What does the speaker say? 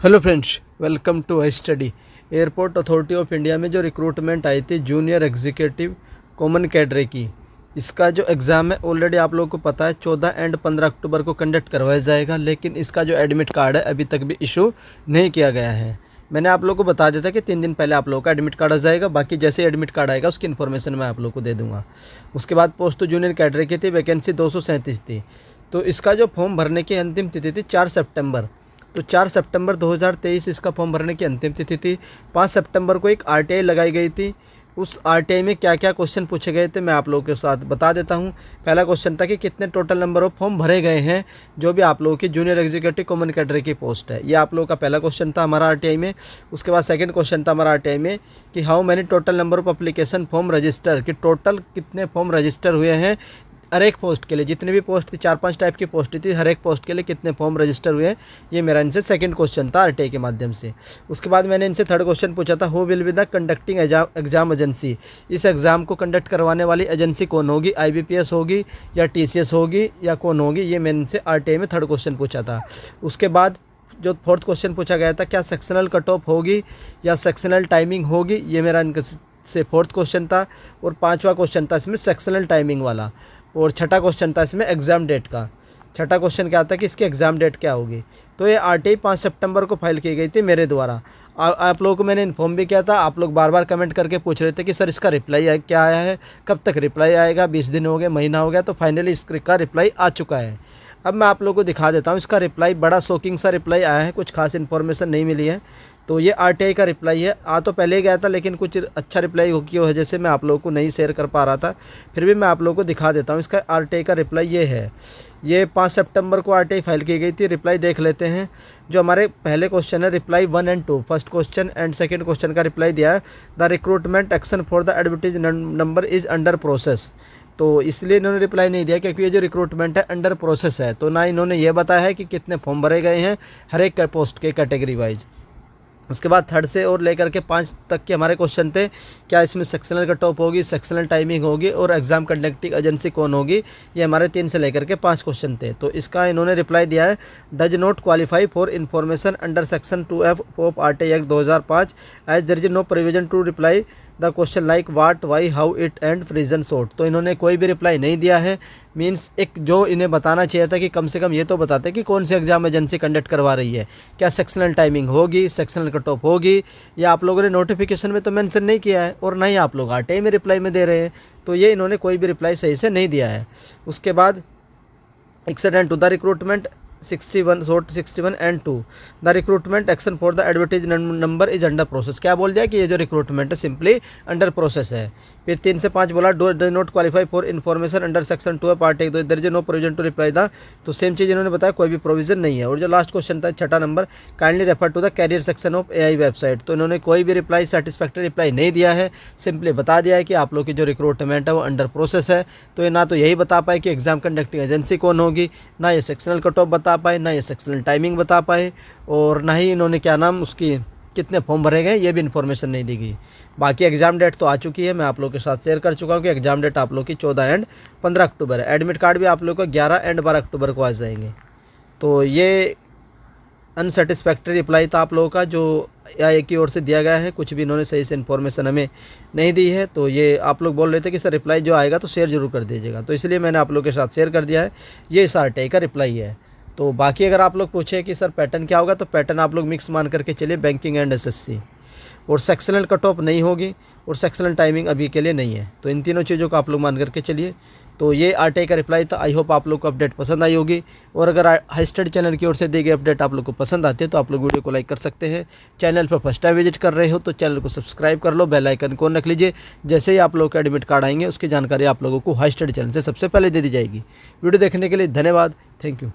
Hello friends, welcome to I study. Airport authority of India में जो recruitment आई थी junior executive common cadre की, इसका जो एग्ज़ाम है ऑलरेडी आप लोगों को पता है 14 एंड 15 अक्टूबर को कंडक्ट करवाया जाएगा। लेकिन इसका जो एडमिट कार्ड है अभी तक भी इशू नहीं किया गया है। मैंने आप लोगों को बता दिया था कि 3 दिन पहले आप लोगों का एडमिट कार्ड आ जाएगा। बाकी जैसे एडमिट कार्ड आएगा उसकी इन्फॉर्मेशन मैं आप लोगों को दे दूँगा। उसके बाद पोस्ट तो जूनियर कैडरे की थी, वैकेंसी 237 थी। तो इसका जो फॉर्म भरने की अंतिम तिथि थी 4 सितंबर। तो 4 सितंबर 2023 इसका फॉर्म भरने की अंतिम तिथि थी। 5 सितंबर को एक आरटीआई लगाई गई थी। उस आरटीआई में क्या क्या क्वेश्चन पूछे गए थे मैं आप लोगों के साथ बता देता हूं। पहला क्वेश्चन था कि कितने टोटल नंबर ऑफ फॉर्म भरे गए हैं जो भी आप लोगों की जूनियर एग्जीक्यूटिव कॉमन कैडरे की पोस्ट है। ये आप लोगों का पहला क्वेश्चन था हमारा आरटीआई में। उसके बाद सेकंड क्वेश्चन था हमारा आरटीआई में कि how many total number of application form register, कि टोटल कितने फॉर्म रजिस्टर हुए हैं हर एक पोस्ट के लिए। जितनी भी पोस्ट थी 4-5 टाइप की पोस्ट थी, हर एक पोस्ट के लिए कितने फॉर्म रजिस्टर हुए हैं। ये मेरा इनसे सेकंड क्वेश्चन था आरटीआई के माध्यम से। उसके बाद मैंने इनसे थर्ड क्वेश्चन पूछा था who will be the conducting exam agency, इस एग्ज़ाम को कंडक्ट करवाने वाली एजेंसी कौन होगी, IBPS होगी या TCS होगी या कौन होगी। ये मैंने इनसे आरटीआई में थर्ड क्वेश्चन पूछा था। उसके बाद जो फोर्थ क्वेश्चन पूछा गया था क्या सेक्शनल कट ऑफ होगी या सेक्शनल टाइमिंग होगी, ये मेरा इनके से फोर्थ क्वेश्चन था। और पाँचवा क्वेश्चन था इसमें सेक्शनल टाइमिंग वाला। और छठा क्वेश्चन था इसमें एग्ज़ाम डेट का। छठा क्वेश्चन क्या था कि इसकी एग्ज़ाम डेट क्या होगी। तो ये आरटीआई 5 सितंबर को फाइल की गई थी मेरे द्वारा। आप लोगों को मैंने इन्फॉर्म भी किया था। आप लोग बार बार कमेंट करके पूछ रहे थे कि सर इसका रिप्लाई क्या आया है, कब तक रिप्लाई आएगा। 20 दिन हो गए, महीना हो गया। तो फाइनली इसका रिप्लाई आ चुका है। अब मैं आप लोगों को दिखा देता हूँ इसका रिप्लाई। बड़ा शॉकिंग सा रिप्लाई आया है, कुछ खास इन्फॉर्मेशन नहीं मिली है। तो ये आरटीआई का रिप्लाई है। आ तो पहले ही गया था लेकिन कुछ अच्छा रिप्लाई की वजह से मैं आप लोगों को नहीं शेयर कर पा रहा था। फिर भी मैं आप लोगों को दिखा देता हूँ। इसका आरटीआई का रिप्लाई ये है। ये 5 सितंबर को आरटीआई फाइल की गई थी। रिप्लाई देख लेते हैं। जो हमारे पहले क्वेश्चन है reply 1 and 2, first question and second question का रिप्लाई दिया है the recruitment action for the advertise number is under process. तो इसलिए इन्होंने रिप्लाई नहीं दिया क्योंकि ये जो रिक्रूटमेंट है अंडर प्रोसेस है। तो ना इन्होंने ये बताया है कि कितने फॉर्म भरे गए हैं हर एक पोस्ट के कैटेगरी वाइज। उसके बाद थर्ड से और लेकर के 5 तक के हमारे क्वेश्चन थे क्या इसमें सेक्शनल कट ऑफ होगी, सेक्शनल टाइमिंग होगी और एग्जाम कंडक्टिंग एजेंसी कौन होगी। ये हमारे 3 से लेकर के 5 क्वेश्चन थे। तो इसका इन्होंने रिप्लाई दिया है does not qualify for information under section 2F of RTI act 2005 as there is no provision to reply the question like what, why, how, it and reason short. तो इन्होंने कोई भी रिप्लाई नहीं दिया है। मीन्स एक जो इन्हें बताना चाहिए था कि कम से कम ये तो बताते कि कौन सी एग्जाम एजेंसी कंडक्ट करवा रही है, क्या सेक्शनल टाइमिंग होगी, सेक्शनल कट ऑफ होगी। या आप लोगों ने नोटिफिकेशन में तो मेंशन नहीं किया है और ना ही आप लोग आरटीआई में रिप्लाई में दे रहे हैं। तो ये इन्होंने कोई भी रिप्लाई सही से नहीं दिया है। उसके बाद accident to the recruitment 61 and 2 the recruitment action for the advertise number is under process. क्या बोल दिया कि ये जो रिक्रूटमेंट है सिंपली अंडर प्रोसेस है। फिर 3 से 5 बोला does not qualify for information under section 2 part एक, there is no provision to reply the. तो सेम चीज़ इन्होंने बताया कोई भी प्रोविजन नहीं है। और जो लास्ट क्वेश्चन था छठा नंबर kindly refer to the career section of AI website. तो इन्होंने कोई भी रिप्लाई सेटिस्फैक्टरी रिप्लाई नहीं दिया है। सिंपली बता दिया है कि आप लोग की जो रिक्रूटमेंट है वो अंडर प्रोसेस है। तो ये ना तो यही बता पाए कि एग्जाम कंडक्टिंग एजेंसी कौन होगी, ना ये सेक्शनल कट ऑफ बता पाए, ना ये सेक्शनल टाइमिंग बता पाए, और ना ही इन्होंने क्या नाम उसकी कितने फॉर्म भरे गए ये भी इन्फॉर्मेशन नहीं दी गई। बाकी एग्जाम डेट तो आ चुकी है, मैं आप लोगों के साथ शेयर कर चुका हूँ कि एग्जाम डेट आप लोग की 14 एंड 15 अक्टूबर है। एडमिट कार्ड भी आप लोग को 11 एंड 12 अक्टूबर को आ जाएंगे। तो ये अनसेटिस्फैक्ट्री रिप्लाई था आप लोगों का जो AI की ओर से दिया गया है। कुछ भी इन्होंने सही से इन्फॉर्मेशन हमें नहीं दी है। तो ये आप लोग बोल रहे थे कि सर रिप्लाई जो आएगा तो शेयर जरूर कर दीजिएगा, तो इसलिए मैंने आप लोग के साथ शेयर कर दिया है। ये इस आरटीआई का रिप्लाई है। तो बाकी अगर आप लोग पूछे कि सर पैटर्न क्या होगा, तो पैटर्न आप लोग मिक्स मान करके चलिए बैंकिंग एंड SSC। और सेक्शनल कट ऑफ नहीं होगी और सेक्शनल टाइमिंग अभी के लिए नहीं है। तो इन तीनों चीज़ों को आप लोग मान करके चलिए। तो ये आरटीआई का रिप्लाई था। आई होप आप लोग को अपडेट पसंद आई होगी। और अगर हाई स्टडी चैनल की ओर से दी गई अपडेट आप लोग को पसंद आती है तो आप लोग वीडियो को लाइक कर सकते हैं। चैनल पर फर्स्ट टाइम विजिट कर रहे हो तो चैनल को सब्सक्राइब कर लो, बेल आइकन को रख लीजिए। जैसे ही आप लोग के एडमिट कार्ड आएंगे उसकी जानकारी आप लोगों को हाई स्टडी चैनल से सबसे पहले दे दी जाएगी। वीडियो देखने के लिए धन्यवाद। Thank you.